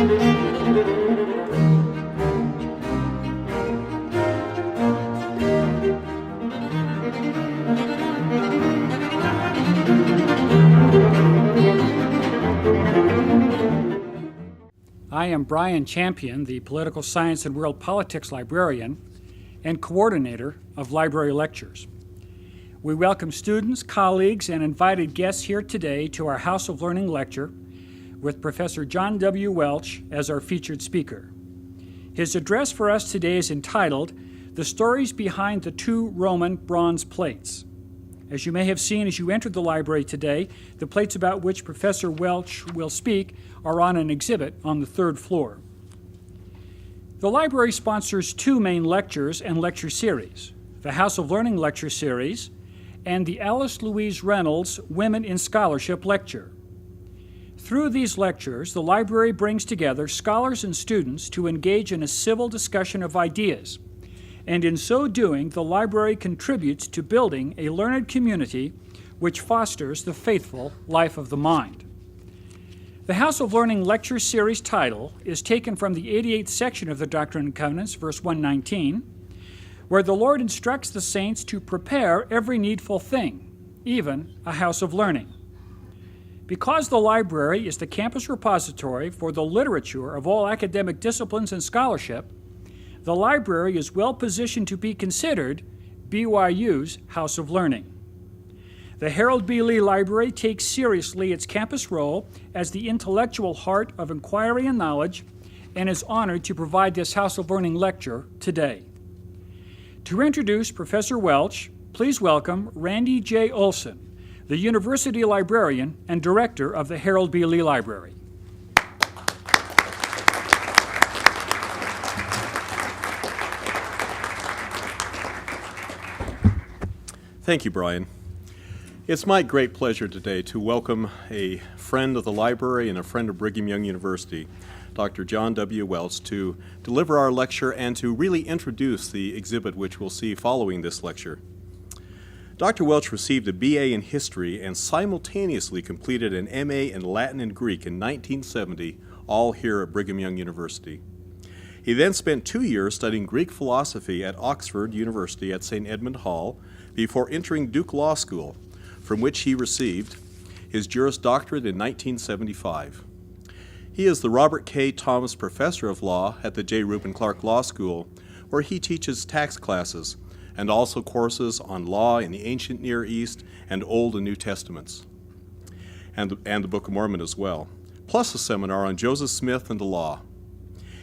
I am Brian Champion, the Political Science and World Politics Librarian and coordinator of library lectures. We welcome students, colleagues, and invited guests here today to our House of Learning lecture with Professor John W. Welch as our featured speaker. His address for us today is entitled, "The Stories Behind the Two Roman Bronze Plates." As you may have seen as you entered the library today, the plates about which Professor Welch will speak are on an exhibit on the third floor. The library sponsors two main lectures and lecture series, the House of Learning Lecture Series and the Alice Louise Reynolds Women in Scholarship Lecture. Through these lectures, the library brings together scholars and students to engage in a civil discussion of ideas, and in so doing, the library contributes to building a learned community which fosters the faithful life of the mind. The House of Learning Lecture Series title is taken from the 88th section of the Doctrine and Covenants, verse 119, where the Lord instructs the saints to prepare every needful thing, even a house of learning. Because the library is the campus repository for the literature of all academic disciplines and scholarship, the library is well positioned to be considered BYU's House of Learning. The Harold B. Lee Library takes seriously its campus role as the intellectual heart of inquiry and knowledge and is honored to provide this House of Learning lecture today. To introduce Professor Welch, please welcome Randy J. Olson, the University Librarian and Director of the Harold B. Lee Library. Thank you, Brian. It's my great pleasure today to welcome a friend of the library and a friend of Brigham Young University, Dr. John W. Welch, to deliver our lecture and to really introduce the exhibit which we'll see following this lecture. Dr. Welch received a BA in History and simultaneously completed an MA in Latin and Greek in 1970, all here at Brigham Young University. He then spent 2 years studying Greek philosophy at Oxford University at St. Edmund Hall before entering Duke Law School, from which he received his Juris Doctorate in 1975. He is the Robert K. Thomas Professor of Law at the J. Reuben Clark Law School, where he teaches tax classes and also courses on law in the ancient Near East and Old and New Testaments, and the Book of Mormon as well, plus a seminar on Joseph Smith and the law.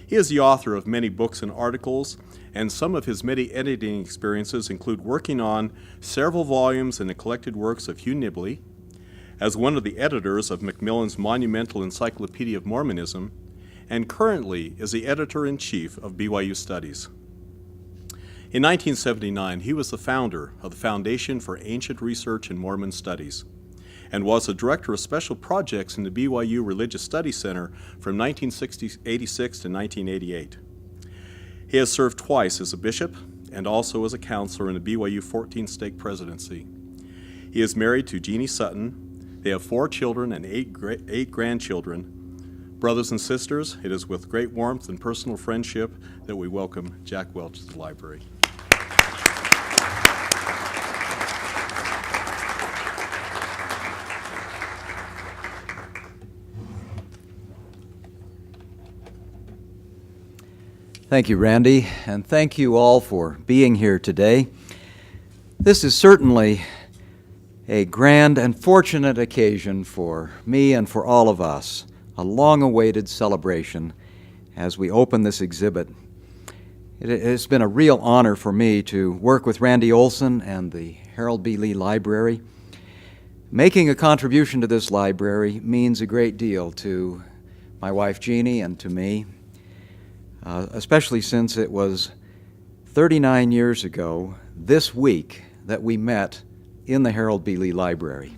He is the author of many books and articles, and some of his many editing experiences include working on several volumes in the collected works of Hugh Nibley, as one of the editors of Macmillan's monumental Encyclopedia of Mormonism, and currently is the editor-in-chief of BYU Studies. In 1979, he was the founder of the Foundation for Ancient Research in Mormon Studies, and was the director of special projects in the BYU Religious Studies Center from 1986 to 1988. He has served twice as a bishop and also as a counselor in the BYU 14th Stake Presidency. He is married to Jeannie Sutton. They have 4 children and 8 grandchildren. Brothers and sisters, it is with great warmth and personal friendship that we welcome Jack Welch to the library. Thank you, Randy, and thank you all for being here today. This is certainly a grand and fortunate occasion for me and for all of us, a long-awaited celebration as we open this exhibit. It has been a real honor for me to work with Randy Olson and the Harold B. Lee Library. Making a contribution to this library means a great deal to my wife Jeannie and to me. Especially since it was 39 years ago this week that we met in the Harold B. Lee Library,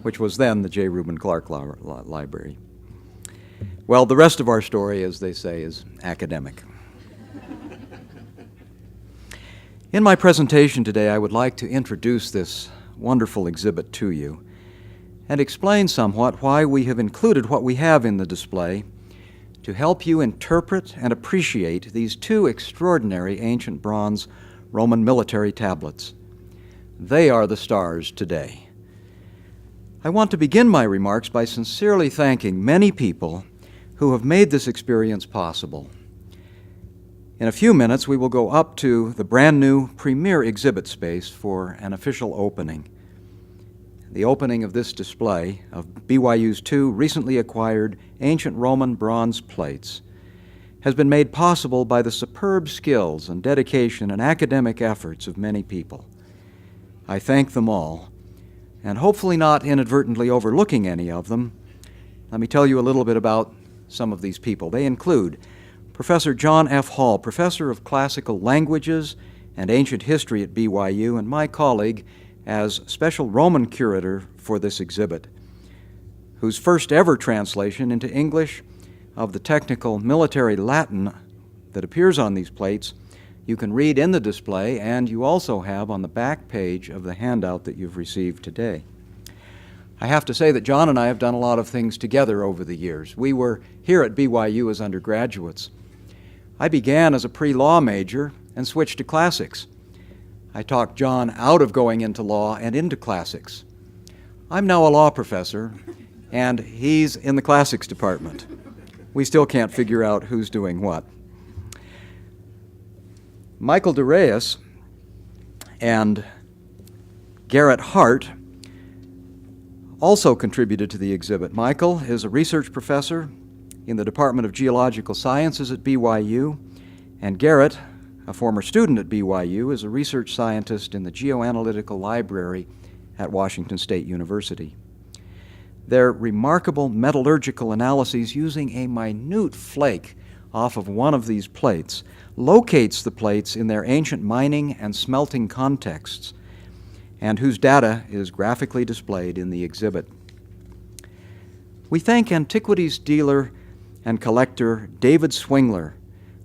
which was then the J. Reuben Clark Library. Well, the rest of our story, as they say, is academic. In my presentation today, I would like to introduce this wonderful exhibit to you and explain somewhat why we have included what we have in the display to help you interpret and appreciate these two extraordinary ancient bronze Roman military tablets. They are the stars today. I want to begin my remarks by sincerely thanking many people who have made this experience possible. In a few minutes, we will go up to the brand new premier exhibit space for an official opening. The opening of this display of BYU's two recently acquired ancient Roman bronze plates has been made possible by the superb skills and dedication and academic efforts of many people. I thank them all, and hopefully not inadvertently overlooking any of them. Let me tell you a little bit about some of these people. They include Professor John F. Hall, Professor of Classical Languages and Ancient History at BYU, and my colleague as Special Roman Curator for this exhibit, whose first ever translation into English of the technical military Latin that appears on these plates you can read in the display, and you also have on the back page of the handout that you've received today. I have to say that John and I have done a lot of things together over the years. We were here at BYU as undergraduates. I began as a pre-law major and switched to classics. I talked John out of going into law and into classics. I'm now a law professor, and he's in the classics department. We still can't figure out who's doing what. Michael DeReyes and Garrett Hart also contributed to the exhibit. Michael is a research professor in the Department of Geological Sciences at BYU, and Garrett, a former student at BYU, is a research scientist in the Geoanalytical Library at Washington State University. Their remarkable metallurgical analyses using a minute flake off of one of these plates locates the plates in their ancient mining and smelting contexts, and whose data is graphically displayed in the exhibit. We thank antiquities dealer and collector David Swingler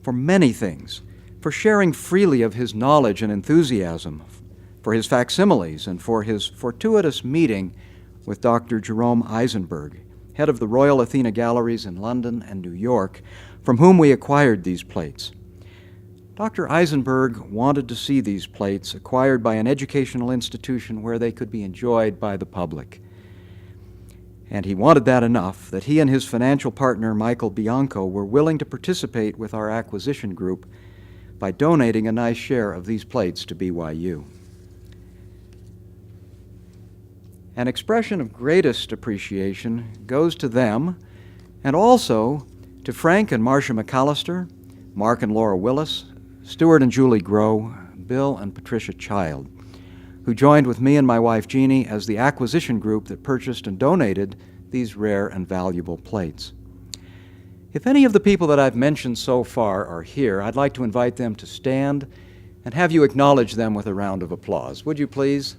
for many things, for sharing freely of his knowledge and enthusiasm, for his facsimiles, and for his fortuitous meeting with Dr. Jerome Eisenberg, head of the Royal Athena Galleries in London and New York, from whom we acquired these plates. Dr. Eisenberg wanted to see these plates acquired by an educational institution where they could be enjoyed by the public. And he wanted that enough that he and his financial partner, Michael Bianco, were willing to participate with our acquisition group by donating a nice share of these plates to BYU. An expression of greatest appreciation goes to them, and also to Frank and Marcia McAllister, Mark and Laura Willis, Stuart and Julie Groh, Bill and Patricia Child, who joined with me and my wife Jeannie as the acquisition group that purchased and donated these rare and valuable plates. If any of the people that I've mentioned so far are here, I'd like to invite them to stand and have you acknowledge them with a round of applause. Would you please?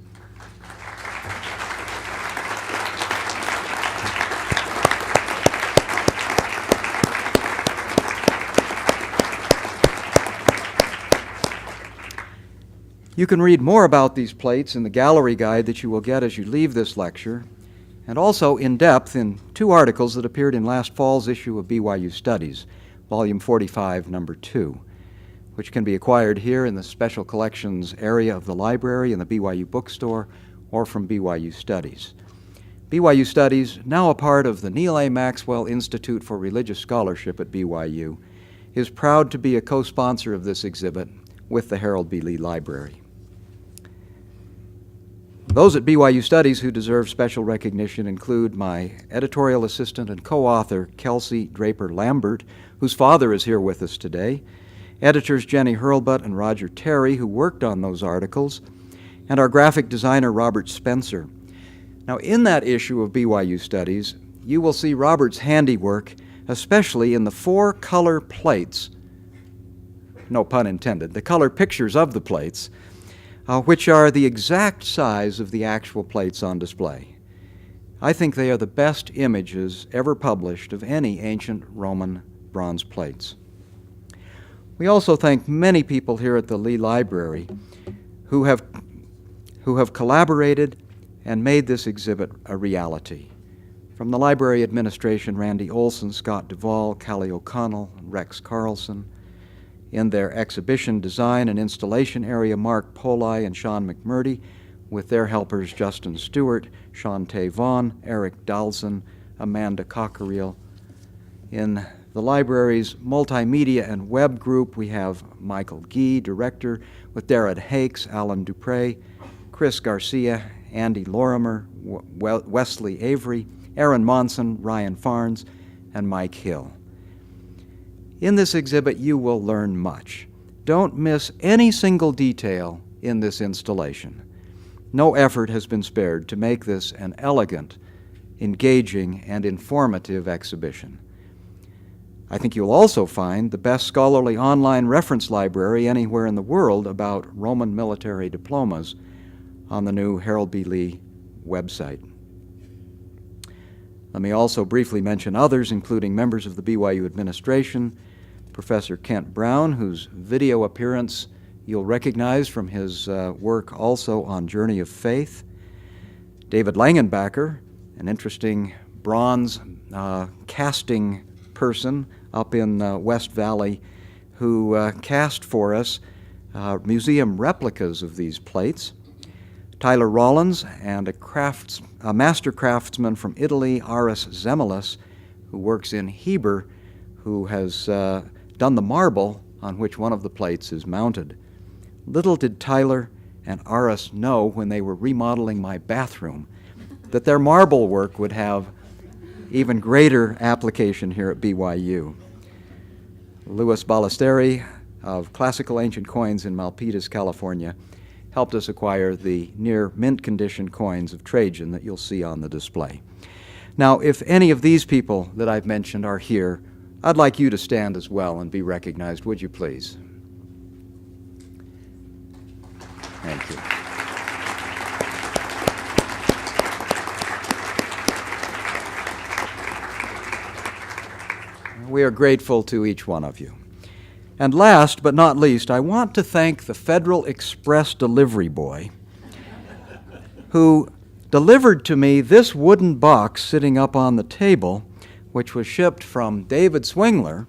You can read more about these plates in the gallery guide that you will get as you leave this lecture, and also in depth in two articles that appeared in last fall's issue of BYU Studies, Volume 45, Number 2, which can be acquired here in the Special Collections area of the library in the BYU bookstore or from BYU Studies. BYU Studies, now a part of the Neal A. Maxwell Institute for Religious Scholarship at BYU, is proud to be a co-sponsor of this exhibit with the Harold B. Lee Library. Those at BYU Studies who deserve special recognition include my editorial assistant and co-author, Kelsey Draper Lambert, whose father is here with us today, editors Jenny Hurlbut and Roger Terry, who worked on those articles, and our graphic designer, Robert Spencer. Now, in that issue of BYU Studies, you will see Robert's handiwork, especially in the 4 color plates, no pun intended, the color pictures of the plates, which are the exact size of the actual plates on display. I think they are the best images ever published of any ancient Roman bronze plates. We also thank many people here at the Lee Library who have collaborated and made this exhibit a reality. From the library administration, Randy Olson, Scott Duvall, Callie O'Connell, Rex Carlson. In their exhibition design and installation area, Mark Poli and Sean McMurdy, with their helpers Justin Stewart, Shantae Vaughn, Eric Dalson, Amanda Cockerill. In the library's multimedia and web group, we have Michael Gee, director, with Darren Hakes, Alan Dupre, Chris Garcia, Andy Lorimer, Wesley Avery, Aaron Monson, Ryan Farnes, and Mike Hill. In this exhibit, you will learn much. Don't miss any single detail in this installation. No effort has been spared to make this an elegant, engaging, and informative exhibition. I think you'll also find the best scholarly online reference library anywhere in the world about Roman military diplomas on the new Harold B. Lee website. Let me also briefly mention others, including members of the BYU administration, Professor Kent Brown, whose video appearance you'll recognize from his work also on Journey of Faith, David Langenbacker, an interesting bronze casting person up in West Valley, who cast for us museum replicas of these plates, Tyler Rollins, and a master craftsman from Italy, Aris Zemelis, who works in Heber, who has done the marble on which one of the plates is mounted. Little did Tyler and Aris know when they were remodeling my bathroom that their marble work would have even greater application here at BYU. Louis Ballesteri of Classical Ancient Coins in Milpitas, California, helped us acquire the near mint condition coins of Trajan that you'll see on the display. Now, if any of these people that I've mentioned are here, I'd like you to stand as well and be recognized, would you please? Thank you. We are grateful to each one of you. And last but not least, I want to thank the Federal Express delivery boy who delivered to me this wooden box sitting up on the table, which was shipped from David Swingler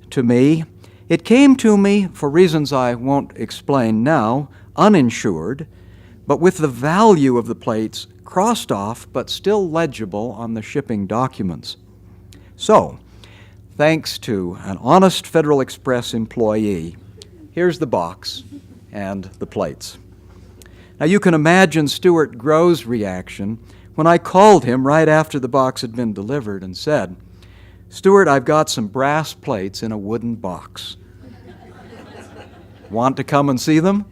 to me. It came to me, for reasons I won't explain now, uninsured, but with the value of the plates crossed off but still legible on the shipping documents. So, thanks to an honest Federal Express employee, here's the box and the plates. Now you can imagine Stuart Grove's reaction when I called him right after the box had been delivered and said, "Stuart, I've got some brass plates in a wooden box. Want to come and see them?"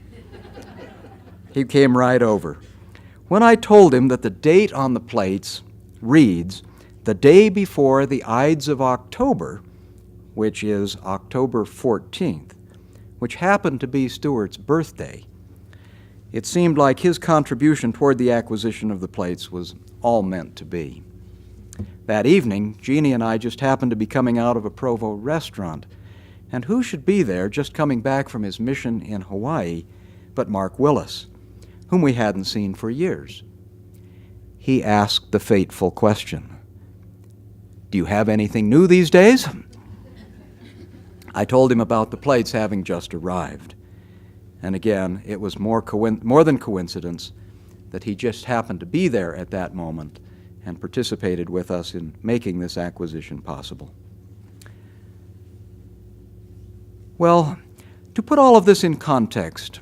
He came right over. When I told him that the date on the plates reads, "The day before the Ides of October," which is October 14th, which happened to be Stuart's birthday, it seemed like his contribution toward the acquisition of the plates was all meant to be. That evening, Jeannie and I just happened to be coming out of a Provo restaurant, and who should be there just coming back from his mission in Hawaii but Mark Willis, whom we hadn't seen for years. He asked the fateful question, "Do you have anything new these days?" I told him about the plates having just arrived. And again, it was more than coincidence that he just happened to be there at that moment and participated with us in making this acquisition possible. Well, to put all of this in context,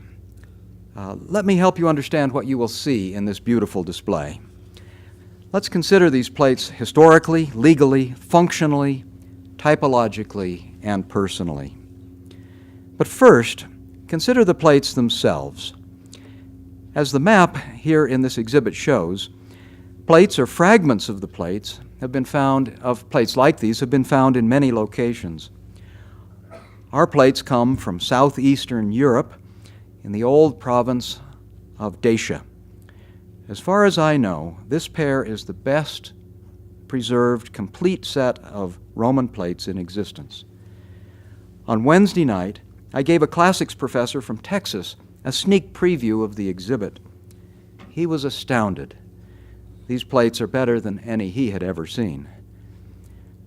let me help you understand what you will see in this beautiful display. Let's consider these plates historically, legally, functionally, typologically, and personally. But first, consider the plates themselves. As the map here in this exhibit shows, plates or fragments of the plates plates like these have been found in many locations. Our plates come from southeastern Europe in the old province of Dacia. As far as I know, this pair is the best preserved complete set of Roman plates in existence. On Wednesday night, I gave a classics professor from Texas a sneak preview of the exhibit. He was astounded. these plates are better than any he had ever seen.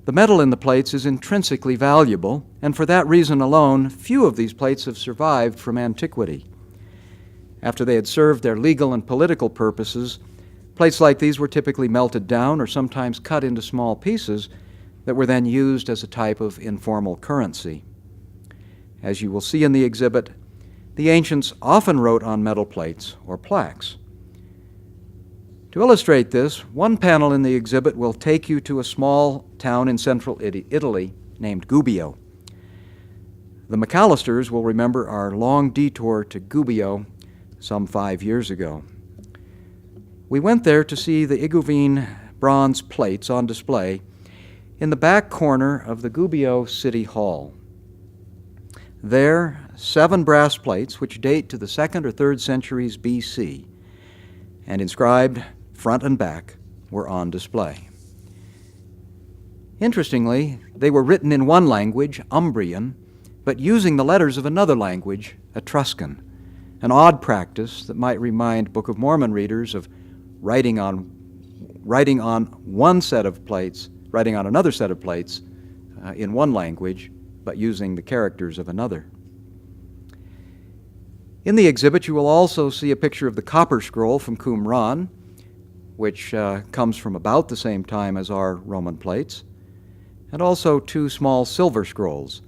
The metal in the plates is intrinsically valuable, and for that reason alone, few of these plates have survived from antiquity. After they had served their legal and political purposes, plates like these were typically melted down or sometimes cut into small pieces that were then used as a type of informal currency. As you will see in the exhibit, the ancients often wrote on metal plates or plaques. To illustrate this, one panel in the exhibit will take you to a small town in central Italy named Gubbio. The McAllisters will remember our long detour to Gubbio some 5 years ago. We went there to see the Iguvine bronze plates on display in the back corner of the Gubbio City Hall. There, 7 brass plates, which date to the 2nd or 3rd centuries BC, and inscribed front and back, were on display. Interestingly, they were written in one language, Umbrian, but using the letters of another language, Etruscan, an odd practice that might remind Book of Mormon readers of writing on another set of plates in one language, but using the characters of another. In the exhibit, you will also see a picture of the copper scroll from Qumran, which comes from about the same time as our Roman plates, and also 2 small silver scrolls,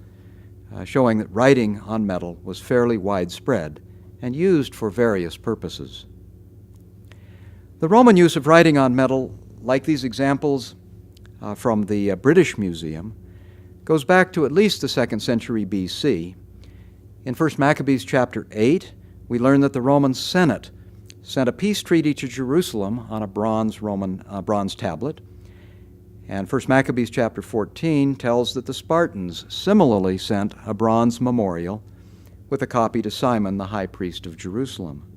showing that writing on metal was fairly widespread and used for various purposes. The Roman use of writing on metal, like these examples from the British Museum, goes back to at least the 2nd century BC. In 1 Maccabees chapter 8, we learn that the Roman Senate sent a peace treaty to Jerusalem on a bronze tablet. And 1 Maccabees chapter 14 tells that the Spartans similarly sent a bronze memorial with a copy to Simon, the high priest of Jerusalem.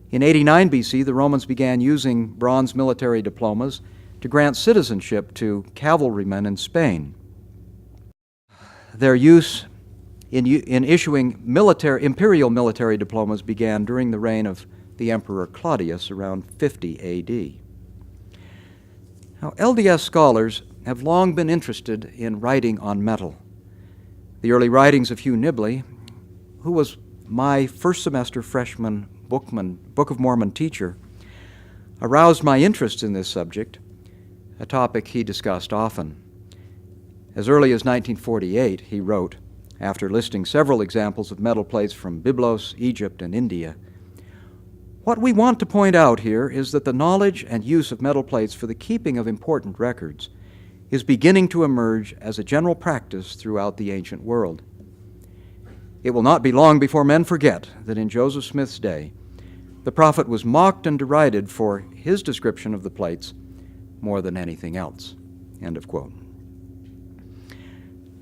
In 89 BC, the Romans began using bronze military diplomas to grant citizenship to cavalrymen in Spain. Their use in issuing imperial military diplomas began during the reign of the Emperor Claudius around 50 A.D. Now, LDS scholars have long been interested in writing on metal. The early writings of Hugh Nibley, who was my first semester freshman Book of Mormon teacher, aroused my interest in this subject, a topic he discussed often. As early as 1948, he wrote, after listing several examples of metal plates from Byblos, Egypt, and India, "What we want to point out here is that the knowledge and use of metal plates for the keeping of important records is beginning to emerge as a general practice throughout the ancient world. It will not be long before men forget that in Joseph Smith's day, the prophet was mocked and derided for his description of the plates more than anything else." End of quote.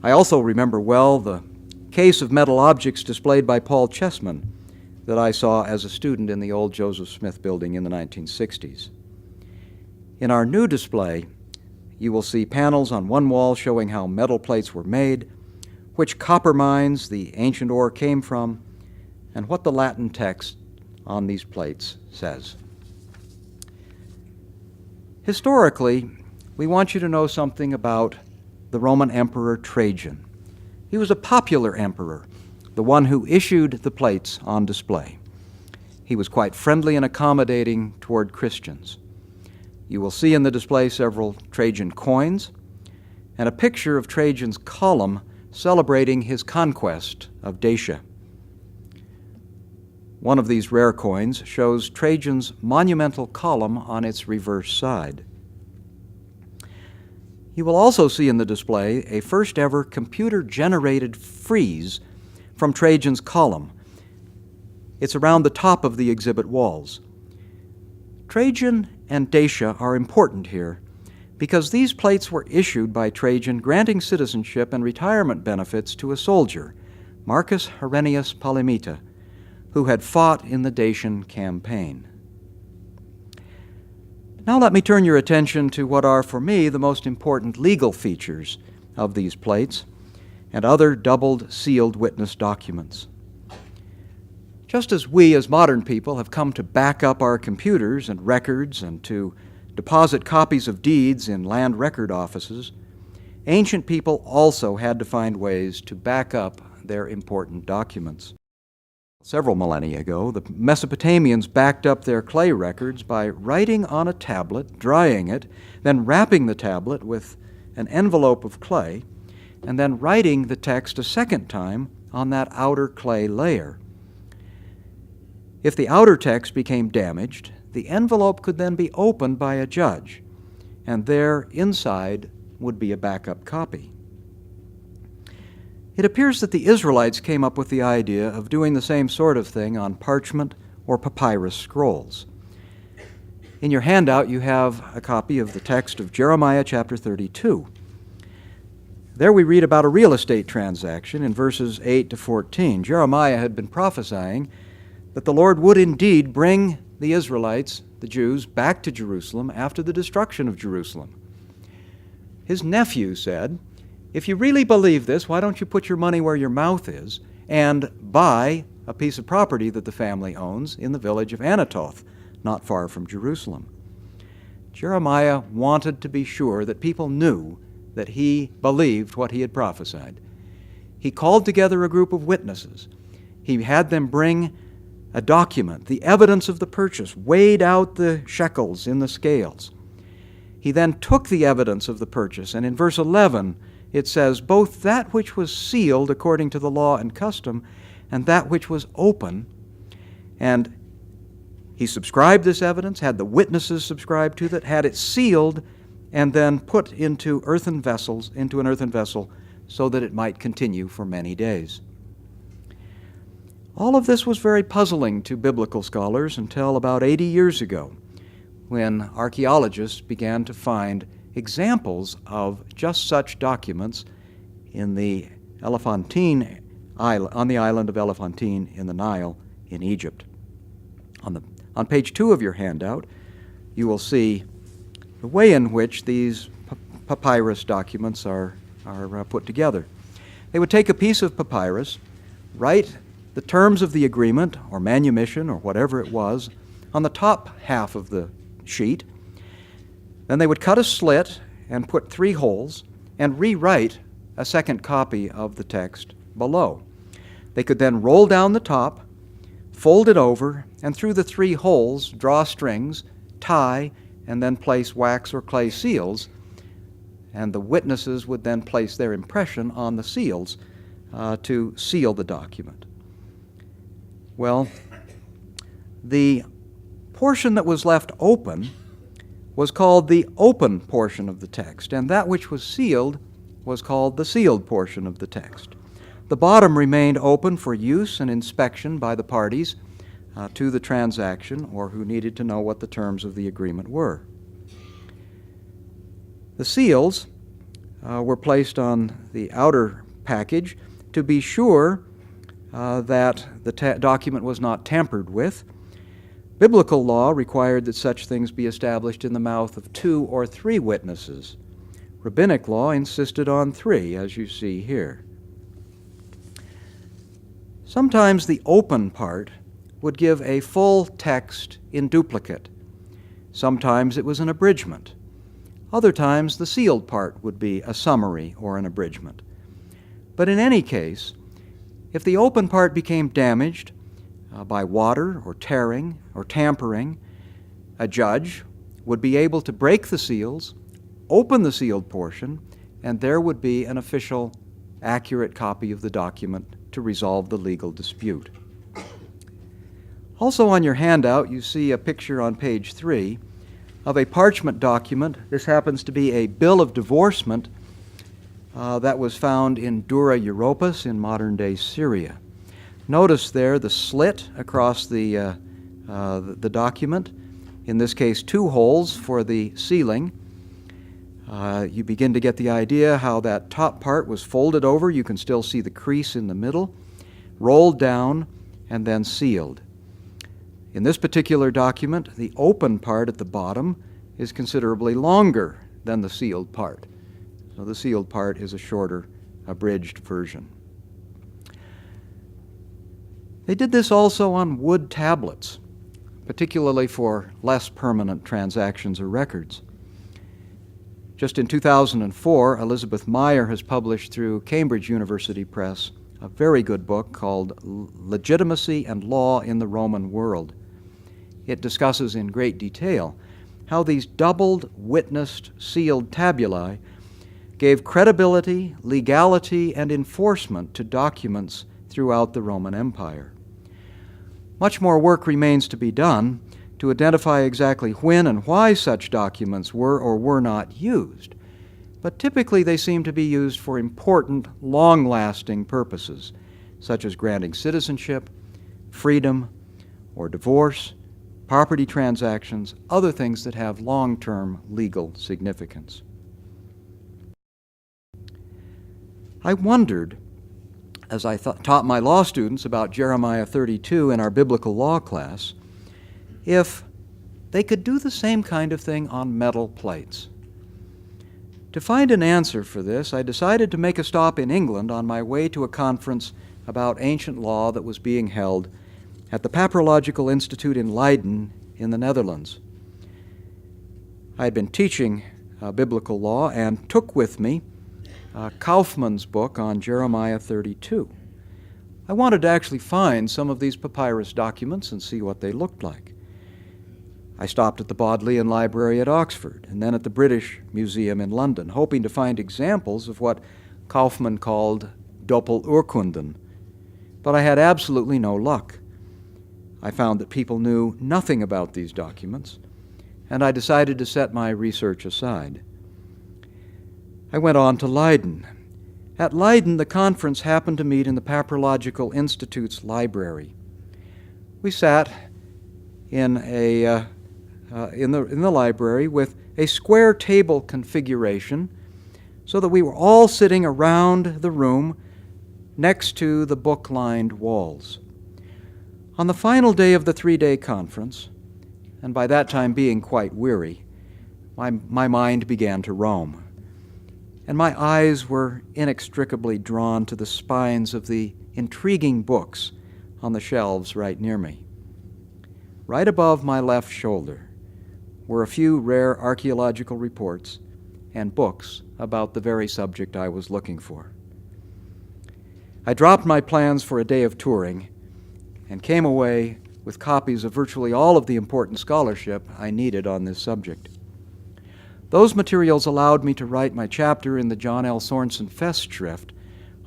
I also remember well the case of metal objects displayed by Paul Chessman that I saw as a student in the old Joseph Smith building in the 1960s. In our new display, you will see panels on one wall showing how metal plates were made, which copper mines the ancient ore came from, and what the Latin text on these plates says. Historically, we want you to know something about the Roman Emperor Trajan. He was a popular emperor, the one who issued the plates on display. He was quite friendly and accommodating toward Christians. You will see in the display several Trajan coins and a picture of Trajan's column celebrating his conquest of Dacia. One of these rare coins shows Trajan's monumental column on its reverse side. You will also see in the display a first-ever computer-generated frieze from Trajan's column. It's around the top of the exhibit walls. Trajan and Dacia are important here because these plates were issued by Trajan granting citizenship and retirement benefits to a soldier, Marcus Herennius Polymita, who had fought in the Dacian campaign. Now let me turn your attention to what are, for me, the most important legal features of these plates and other doubled sealed witness documents. Just as we as modern people have come to back up our computers and records and to deposit copies of deeds in land record offices, ancient people also had to find ways to back up their important documents. Several millennia ago, the Mesopotamians backed up their clay records by writing on a tablet, drying it, then wrapping the tablet with an envelope of clay, and then writing the text a second time on that outer clay layer. If the outer text became damaged, the envelope could then be opened by a judge, and there inside would be a backup copy. It appears that the Israelites came up with the idea of doing the same sort of thing on parchment or papyrus scrolls. In your handout, you have a copy of the text of Jeremiah chapter 32. There we read about a real estate transaction in verses 8 to 14. Jeremiah had been prophesying that the Lord would indeed bring the Israelites, the Jews, back to Jerusalem after the destruction of Jerusalem. His nephew said, "If you really believe this, why don't you put your money where your mouth is and buy a piece of property that the family owns in the village of Anathoth, not far from Jerusalem?" Jeremiah wanted to be sure that people knew that he believed what he had prophesied. He called together a group of witnesses. He had them bring a document, the evidence of the purchase, weighed out the shekels in the scales. He then took the evidence of the purchase, and in verse 11 it says, "Both that which was sealed according to the law and custom, and that which was open," and he subscribed this evidence, had the witnesses subscribe to it, had it sealed, and then put into an earthen vessel, so that it might continue for many days. All of this was very puzzling to biblical scholars until about 80 years ago, when archaeologists began to find examples of just such documents in the Elephantine Island, on the island of Elephantine in the Nile in Egypt. On page 2 of your handout, you will see the way in which these papyrus documents are put together. They would take a piece of papyrus, write the terms of the agreement or manumission or whatever it was on the top half of the sheet. Then they would cut a slit and put 3 holes and rewrite a second copy of the text below. They could then roll down the top, fold it over, and through the 3 holes draw strings, tie, and then place wax or clay seals, and the witnesses would then place their impression on the seals to seal the document. Well, the portion that was left open was called the open portion of the text, and that which was sealed was called the sealed portion of the text. The bottom remained open for use and inspection by the parties to the transaction or who needed to know what the terms of the agreement were. The seals were placed on the outer package to be sure that the document was not tampered with. Biblical law required that such things be established in the mouth of 2 or 3 witnesses. Rabbinic law insisted on 3, as you see here. Sometimes the open part would give a full text in duplicate. Sometimes it was an abridgment. Other times the sealed part would be a summary or an abridgment. But in any case, if the open part became damaged by water or tearing or tampering, a judge would be able to break the seals, open the sealed portion, and there would be an official, accurate copy of the document to resolve the legal dispute. Also on your handout, you see a picture on page 3 of a parchment document. This happens to be a bill of divorcement that was found in Dura Europos in modern-day Syria. Notice there the slit across the document, in this case 2 holes for the sealing. You begin to get the idea how that top part was folded over. You can still see the crease in the middle, rolled down, and then sealed. In this particular document, the open part at the bottom is considerably longer than the sealed part. So the sealed part is a shorter, abridged version. They did this also on wood tablets, particularly for less permanent transactions or records. Just in 2004, Elizabeth Meyer has published through Cambridge University Press a very good book called Legitimacy and Law in the Roman World. It discusses in great detail how these doubled, witnessed, sealed tabulae gave credibility, legality, and enforcement to documents throughout the Roman Empire. Much more work remains to be done to identify exactly when and why such documents were or were not used, but typically they seem to be used for important, long-lasting purposes, such as granting citizenship, freedom, or divorce, property transactions, other things that have long-term legal significance. I wondered, as I taught my law students about Jeremiah 32 in our biblical law class, if they could do the same kind of thing on metal plates. To find an answer for this, I decided to make a stop in England on my way to a conference about ancient law that was being held at the Papyrological Institute in Leiden in the Netherlands. I had been teaching biblical law and took with me Kaufman's book on Jeremiah 32. I wanted to actually find some of these papyrus documents and see what they looked like. I stopped at the Bodleian Library at Oxford and then at the British Museum in London, hoping to find examples of what Kaufman called Doppelurkunden, but I had absolutely no luck. I found that people knew nothing about these documents, and I decided to set my research aside. I went on to Leiden. At Leiden, the conference happened to meet in the Papyrological Institute's library. We sat in the library with a square table configuration so that we were all sitting around the room next to the book-lined walls. On the final day of the 3-day conference, and by that time being quite weary, my mind began to roam, and my eyes were inextricably drawn to the spines of the intriguing books on the shelves right near me. Right above my left shoulder were a few rare archaeological reports and books about the very subject I was looking for. I dropped my plans for a day of touring and came away with copies of virtually all of the important scholarship I needed on this subject. Those materials allowed me to write my chapter in the John L. Sorensen Festschrift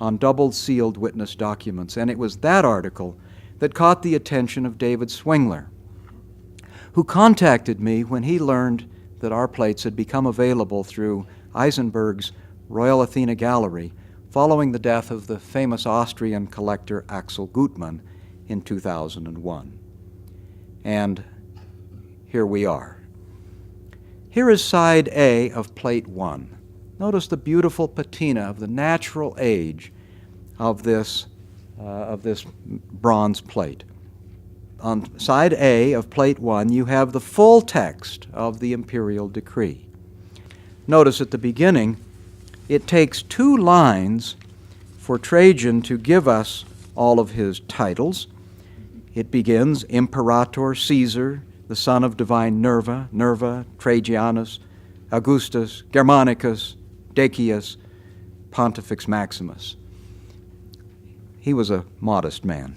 on double-sealed witness documents, and it was that article that caught the attention of David Swingler, who contacted me when he learned that our plates had become available through Eisenberg's Royal Athena Gallery following the death of the famous Austrian collector Axel Gutmann in 2001. And here we are. Here is side A of plate 1. Notice the beautiful patina of the natural age of this bronze plate. On side A of plate 1, you have the full text of the imperial decree. Notice at the beginning, it takes 2 lines for Trajan to give us all of his titles. It begins, Imperator Caesar, the son of divine Nerva, Trajanus, Augustus, Germanicus, Decius, Pontifex Maximus. He was a modest man.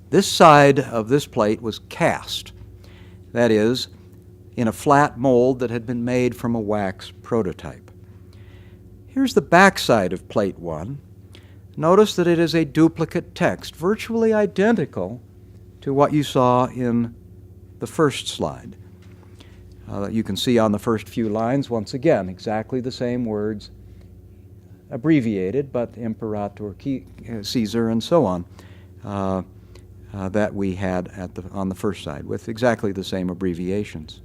This side of this plate was cast, that is, in a flat mold that had been made from a wax prototype. Here's the back side of plate 1. Notice that it is a duplicate text, virtually identical to what you saw in the first slide. You can see on the first few lines, once again, exactly the same words, abbreviated, but Imperator Caesar and so on, that we had on the first side, with exactly the same abbreviations.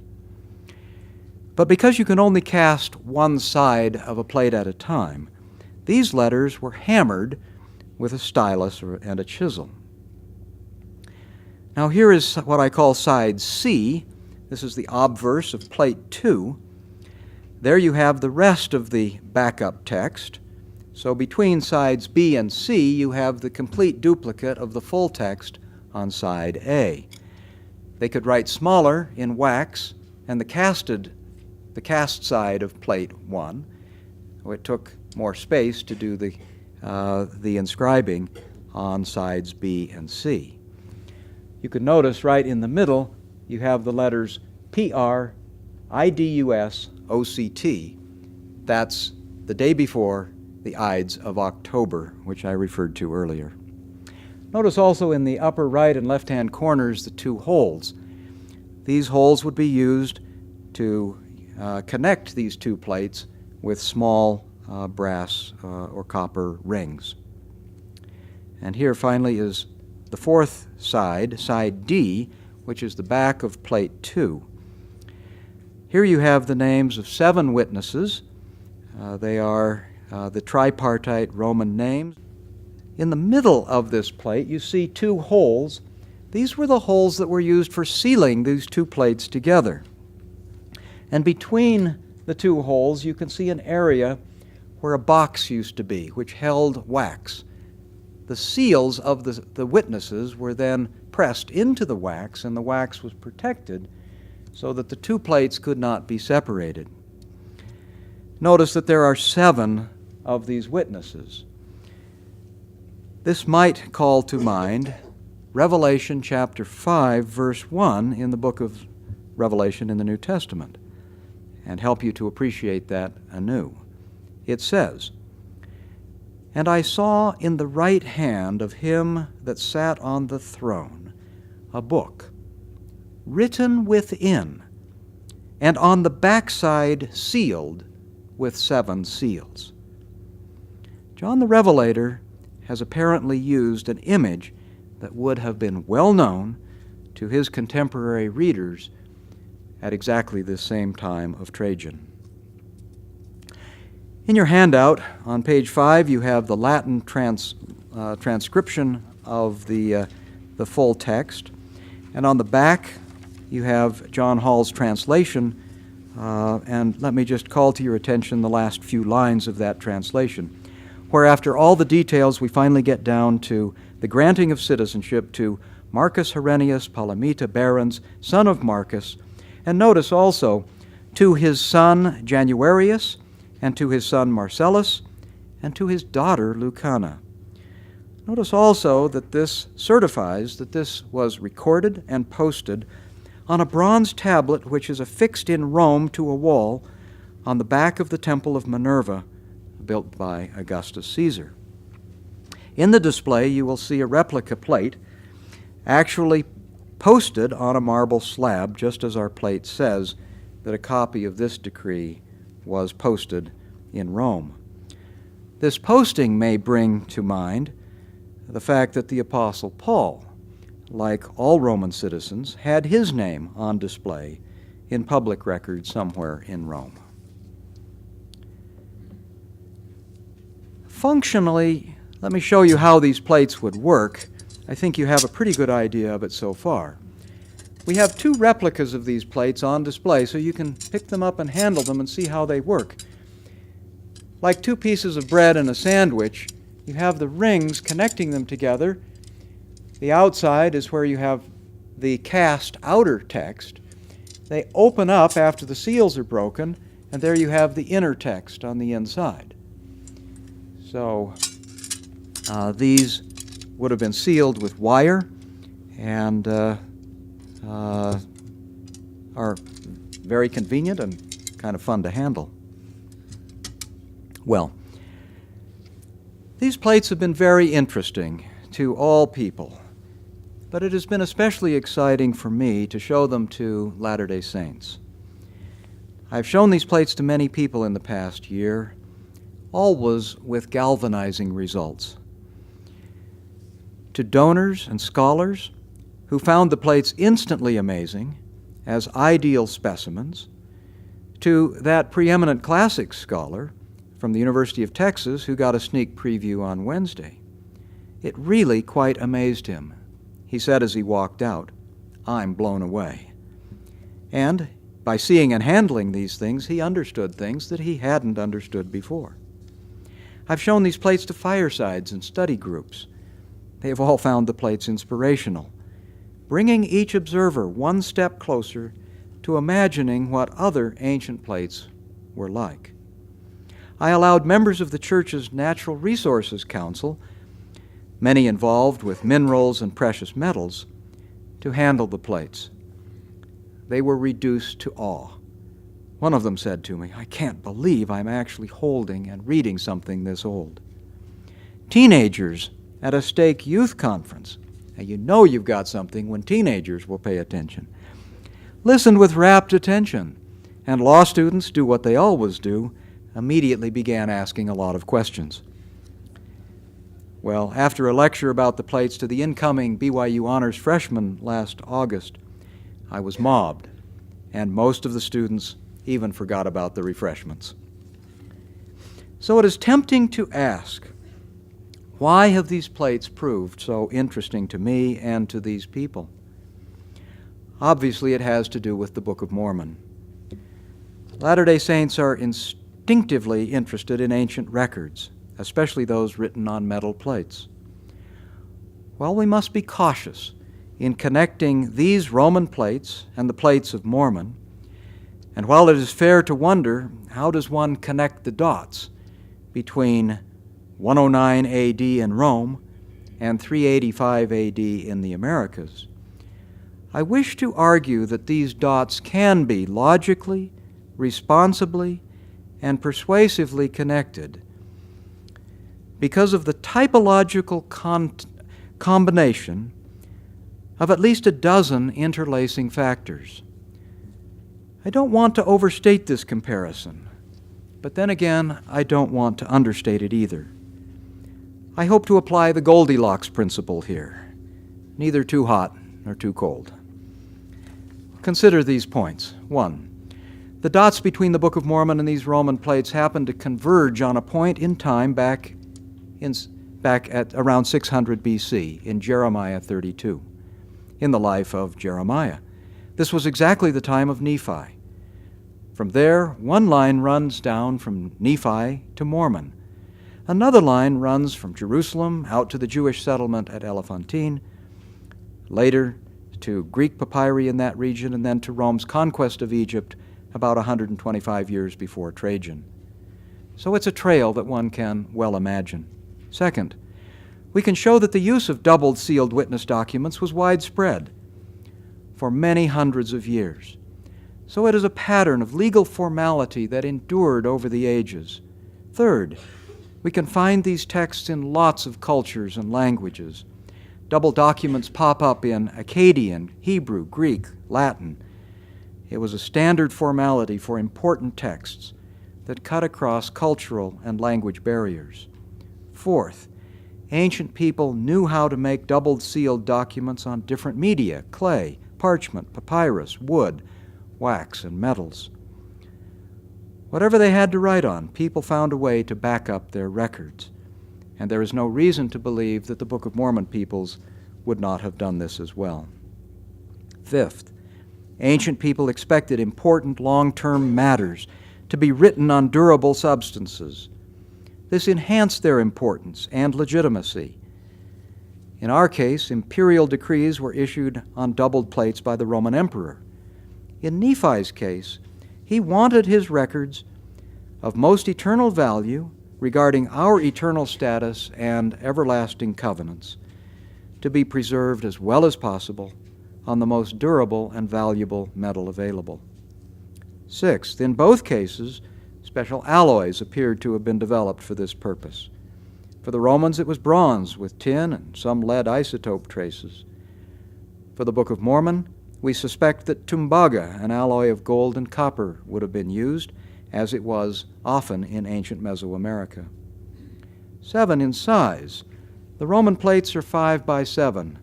But because you can only cast one side of a plate at a time, these letters were hammered with a stylus and a chisel. Now here is what I call side C. This is the obverse of plate 2. There you have the rest of the backup text, So between sides B and C, you have the complete duplicate of the full text on side A. They could write smaller in wax, and the cast side of plate 1, it took more space to do the inscribing on sides B and C. You can notice right in the middle you have the letters PR, IDUS, OCT. That's the day before the Ides of October, which I referred to earlier. Notice also in the upper right and left-hand corners the two holes. These holes would be used to connect these two plates with small brass or copper rings. And here finally is the fourth side, side D, which is the back of plate 2. Here you have the names of 7 witnesses. They are the tripartite Roman names. In the middle of this plate you see 2 holes. These were the holes that were used for sealing these 2 plates together. And between the 2 holes you can see an area where a box used to be, which held wax. The seals of the witnesses were then pressed into the wax, and the wax was protected so that the 2 plates could not be separated. Notice that there are 7 of these witnesses. This might call to mind Revelation chapter 5, verse 1 in the book of Revelation in the New Testament, and help you to appreciate that anew. It says, "And I saw in the right hand of him that sat on the throne a book, written within, and on the backside sealed with 7 seals." John the Revelator has apparently used an image that would have been well known to his contemporary readers at exactly this same time of Trajan. In your handout on page 5 you have the Latin transcription of the full text, and on the back you have John Hall's translation, and let me just call to your attention the last few lines of that translation, where after all the details we finally get down to the granting of citizenship to Marcus Herennius Palamita Barons, son of Marcus, and notice also to his son Januarius, and to his son Marcellus, and to his daughter Lucana. Notice also that this certifies that this was recorded and posted on a bronze tablet which is affixed in Rome to a wall on the back of the Temple of Minerva, built by Augustus Caesar. In the display you will see a replica plate actually posted on a marble slab, just as our plate says that a copy of this decree was posted in Rome. This posting may bring to mind the fact that the Apostle Paul, like all Roman citizens, had his name on display in public records somewhere in Rome. Functionally, let me show you how these plates would work. I think you have a pretty good idea of it so far. We have 2 replicas of these plates on display, so you can pick them up and handle them and see how they work. Like 2 pieces of bread and a sandwich, you have the rings connecting them together. The outside is where you have the cast outer text. They open up after the seals are broken, and there you have the inner text on the inside. So these would have been sealed with wire and are very convenient and kind of fun to handle. Well, these plates have been very interesting to all people, but it has been especially exciting for me to show them to Latter-day Saints. I've shown these plates to many people in the past year, always with galvanizing results. To donors and scholars who found the plates instantly amazing as ideal specimens, to that preeminent classics scholar from the University of Texas who got a sneak preview on Wednesday. It really quite amazed him. He said as he walked out, "I'm blown away." And by seeing and handling these things, he understood things that he hadn't understood before. I've shown these plates to firesides and study groups. They have all found the plates inspirational, bringing each observer one step closer to imagining what other ancient plates were like. I allowed members of the church's Natural Resources Council, many involved with minerals and precious metals, to handle the plates. They were reduced to awe. One of them said to me, "I can't believe I'm actually holding and reading something this old." Teenagers at a stake youth conference, and you know you've got something when teenagers will pay attention, listened with rapt attention, and law students do what they always do, immediately began asking a lot of questions. Well, after a lecture about the plates to the incoming BYU Honors freshmen last August, I was mobbed, and most of the students even forgot about the refreshments. So it is tempting to ask, why have these plates proved so interesting to me and to these people? Obviously, it has to do with the Book of Mormon. Latter-day Saints are instinctively interested in ancient records, especially those written on metal plates. While we must be cautious in connecting these Roman plates and the plates of Mormon, and while it is fair to wonder, how does one connect the dots between 109 AD in Rome and 385 AD in the Americas, I wish to argue that these dots can be logically, responsibly, and persuasively connected because of the typological combination of at least a dozen interlacing factors. I don't want to overstate this comparison, but then again, I don't want to understate it either. I hope to apply the Goldilocks principle here, neither too hot nor too cold. Consider these points. 1. The dots between the Book of Mormon and these Roman plates happen to converge on a point in time back at around 600 BC in Jeremiah 32, in the life of Jeremiah. This was exactly the time of Nephi. From there, one line runs down from Nephi to Mormon. Another line runs from Jerusalem out to the Jewish settlement at Elephantine, later to Greek papyri in that region, and then to Rome's conquest of Egypt about 125 years before Trajan. So it's a trail that one can well imagine. Second, we can show that the use of doubled sealed witness documents was widespread for many hundreds of years. So it is a pattern of legal formality that endured over the ages. Third, we can find these texts in lots of cultures and languages. Double documents pop up in Akkadian, Hebrew, Greek, Latin. It was a standard formality for important texts that cut across cultural and language barriers. Fourth, ancient people knew how to make double-sealed documents on different media: clay, parchment, papyrus, wood, wax, and metals. Whatever they had to write on, people found a way to back up their records, and there is no reason to believe that the Book of Mormon peoples would not have done this as well. Fifth, ancient people expected important long-term matters to be written on durable substances. This enhanced their importance and legitimacy. In our case, imperial decrees were issued on doubled plates by the Roman emperor. In Nephi's case, he wanted his records of most eternal value regarding our eternal status and everlasting covenants to be preserved as well as possible on the most durable and valuable metal available. Sixth, in both cases, special alloys appeared to have been developed for this purpose. For the Romans, it was bronze with tin and some lead isotope traces. For the Book of Mormon, we suspect that tumbaga, an alloy of gold and copper, would have been used, as it was often in ancient Mesoamerica. 7, in size. The Roman plates are 5 by 7.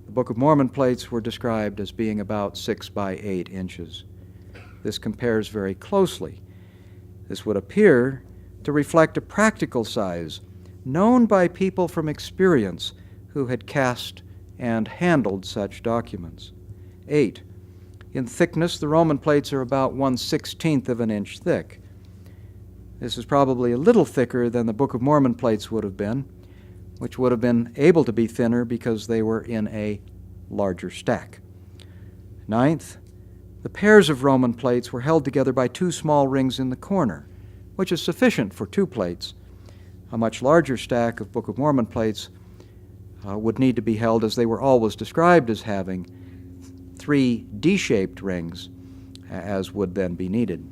The Book of Mormon plates were described as being about 6 by 8 inches. This compares very closely. This would appear to reflect a practical size known by people from experience who had cast and handled such documents. 8. In thickness, the Roman plates are about 1/16 of an inch thick. This is probably a little thicker than the Book of Mormon plates would have been, which would have been able to be thinner because they were in a larger stack. Ninth, the pairs of Roman plates were held together by two small rings in the corner, which is sufficient for two plates. A much larger stack of Book of Mormon plates would need to be held, as they were always described as having three D-shaped rings, as would then be needed.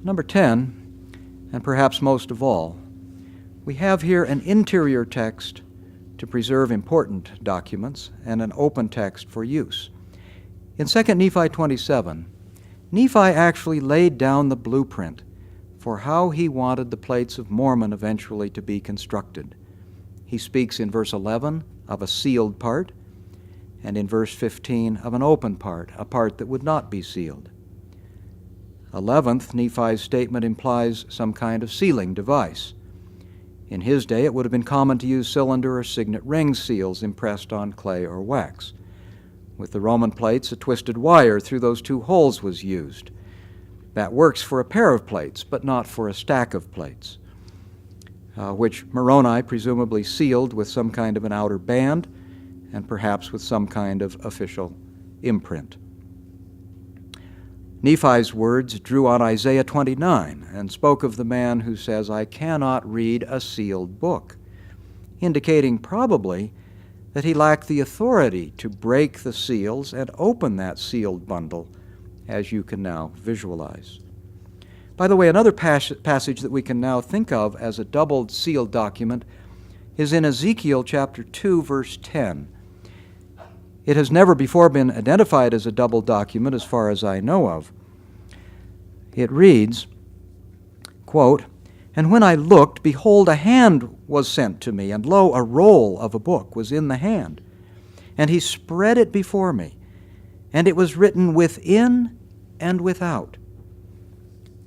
Number 10, and perhaps most of all, we have here an interior text to preserve important documents and an open text for use. In 2 Nephi 27, Nephi actually laid down the blueprint for how he wanted the plates of Mormon eventually to be constructed. He speaks in verse 11 of a sealed part, and in verse 15 of an open part, a part that would not be sealed. 11th, Nephi's statement implies some kind of sealing device. In his day, it would have been common to use cylinder or signet ring seals impressed on clay or wax. With the Roman plates, a twisted wire through those two holes was used. That works for a pair of plates, but not for a stack of plates, which Moroni presumably sealed with some kind of an outer band and perhaps with some kind of official imprint. Nephi's words drew on Isaiah 29 and spoke of the man who says, "I cannot read a sealed book," indicating probably that he lacked the authority to break the seals and open that sealed bundle, as you can now visualize. By the way, another passage that we can now think of as a doubled sealed document is in Ezekiel chapter 2, verse 10. It has never before been identified as a double document as far as I know of. It reads, quote, "And when I looked, behold, a hand was sent to me, and lo, a roll of a book was in the hand. And he spread it before me, and it was written within and without,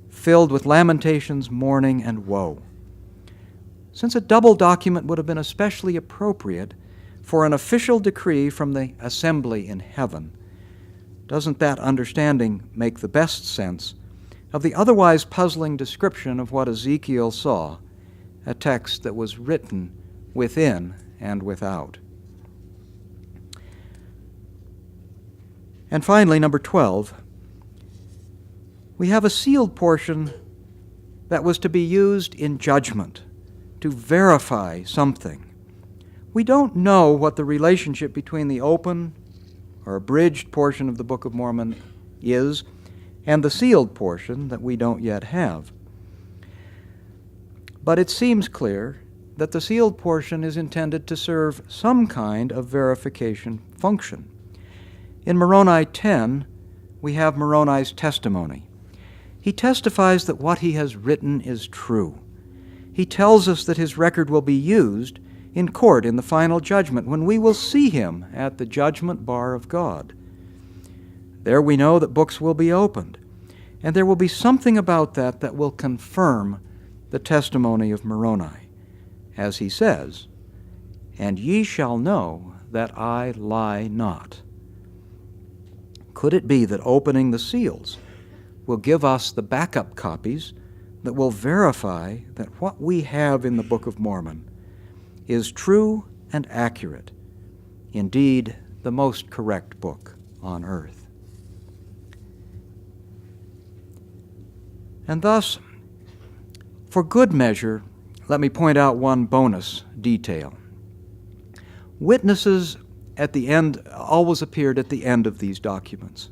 filled with lamentations, mourning, and woe." Since a double document would have been especially appropriate for an official decree from the assembly in heaven, doesn't that understanding make the best sense of the otherwise puzzling description of what Ezekiel saw, a text that was written within and without? And finally, number 12, we have a sealed portion that was to be used in judgment to verify something. We don't know what the relationship between the open or abridged portion of the Book of Mormon is and the sealed portion that we don't yet have. But it seems clear that the sealed portion is intended to serve some kind of verification function. In Moroni 10, we have Moroni's testimony. He testifies that what he has written is true. He tells us that his record will be used in court in the final judgment, when we will see him at the judgment bar of God. There we know that books will be opened, and there will be something about that that will confirm the testimony of Moroni, as he says, "And ye shall know that I lie not." Could it be that opening the seals will give us the backup copies that will verify that what we have in the Book of Mormon is true and accurate, indeed the most correct book on earth? And thus, for good measure, let me point out one bonus detail. Witnesses at the end always appeared at the end of these documents.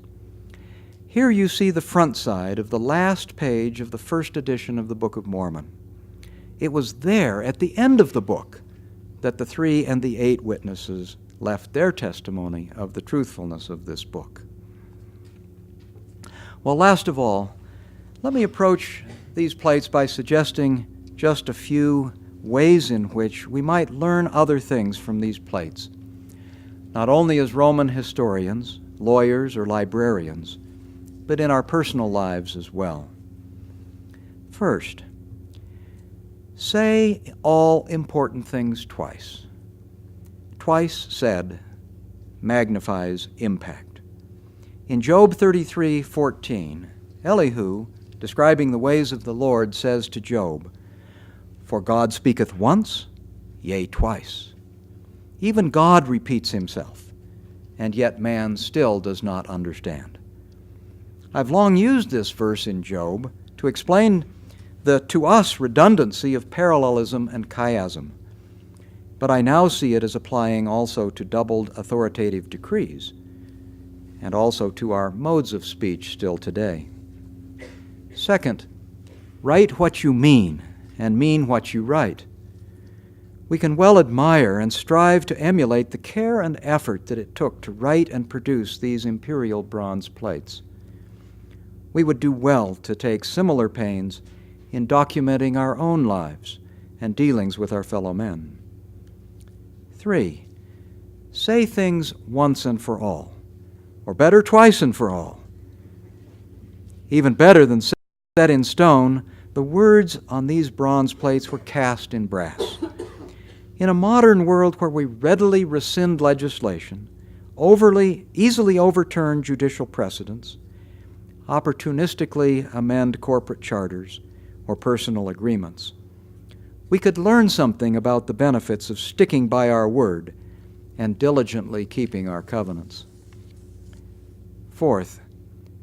Here you see the front side of the last page of the first edition of the Book of Mormon. It was there at the end of the book that the 3 and the 8 witnesses left their testimony of the truthfulness of this book. Well, last of all, let me approach these plates by suggesting just a few ways in which we might learn other things from these plates, not only as Roman historians, lawyers, or librarians, but in our personal lives as well. First, say all important things twice. Twice said magnifies impact. In Job 33:14 Elihu, describing the ways of the Lord, says to Job, "For God speaketh once, yea, twice." Even God repeats himself, and yet man still does not understand. I've long used this verse in Job to explain the, to us, redundancy of parallelism and chiasm, but I now see it as applying also to doubled authoritative decrees, and also to our modes of speech still today. Second, write what you mean, and mean what you write. We can well admire and strive to emulate the care and effort that it took to write and produce these imperial bronze plates. We would do well to take similar pains in documenting our own lives and dealings with our fellow men. 3, say things once and for all, or better, twice and for all. Even better than set in stone, the words on these bronze plates were cast in brass. In a modern world where we readily rescind legislation, easily overturn judicial precedents, opportunistically amend corporate charters or personal agreements, we could learn something about the benefits of sticking by our word and diligently keeping our covenants. Fourth,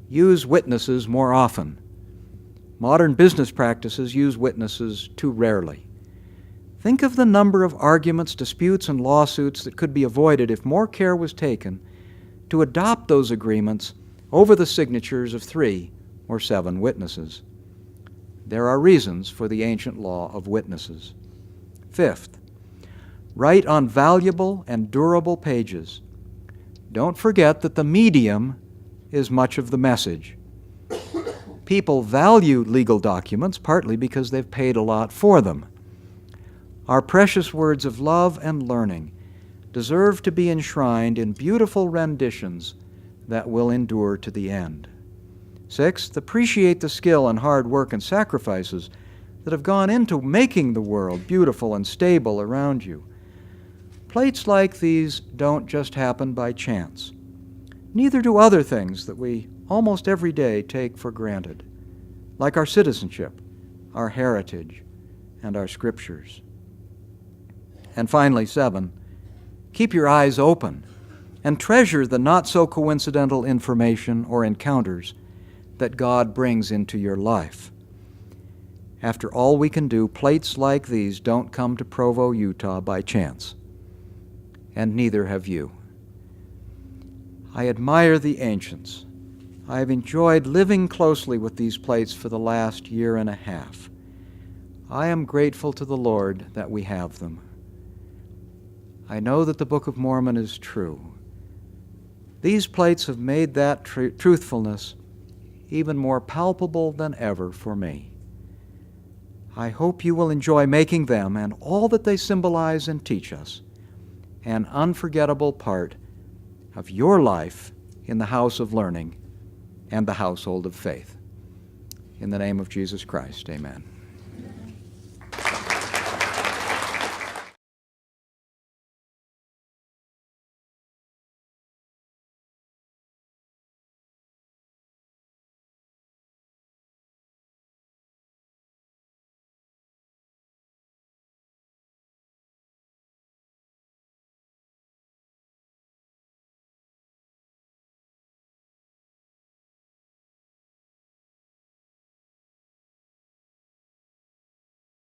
use witnesses more often. Modern business practices use witnesses too rarely. Think of the number of arguments, disputes, and lawsuits that could be avoided if more care was taken to adopt those agreements over the signatures of 3 or 7 witnesses. There are reasons for the ancient law of witnesses. Fifth, write on valuable and durable pages. Don't forget that the medium is much of the message. People value legal documents partly because they've paid a lot for them. Our precious words of love and learning deserve to be enshrined in beautiful renditions that will endure to the end. Sixth, appreciate the skill and hard work and sacrifices that have gone into making the world beautiful and stable around you. Plates like these don't just happen by chance. Neither do other things that we almost every day take for granted, like our citizenship, our heritage, and our scriptures. And finally, 7, keep your eyes open and treasure the not-so-coincidental information or encounters that God brings into your life. After all we can do, plates like these don't come to Provo, Utah by chance, and neither have you. I admire the ancients. I have enjoyed living closely with these plates for the last year and a half. I am grateful to the Lord that we have them. I know that the Book of Mormon is true. These plates have made that truthfulness even more palpable than ever for me. I hope you will enjoy making them and all that they symbolize and teach us, an unforgettable part of your life in the house of learning and the household of faith. In the name of Jesus Christ, amen.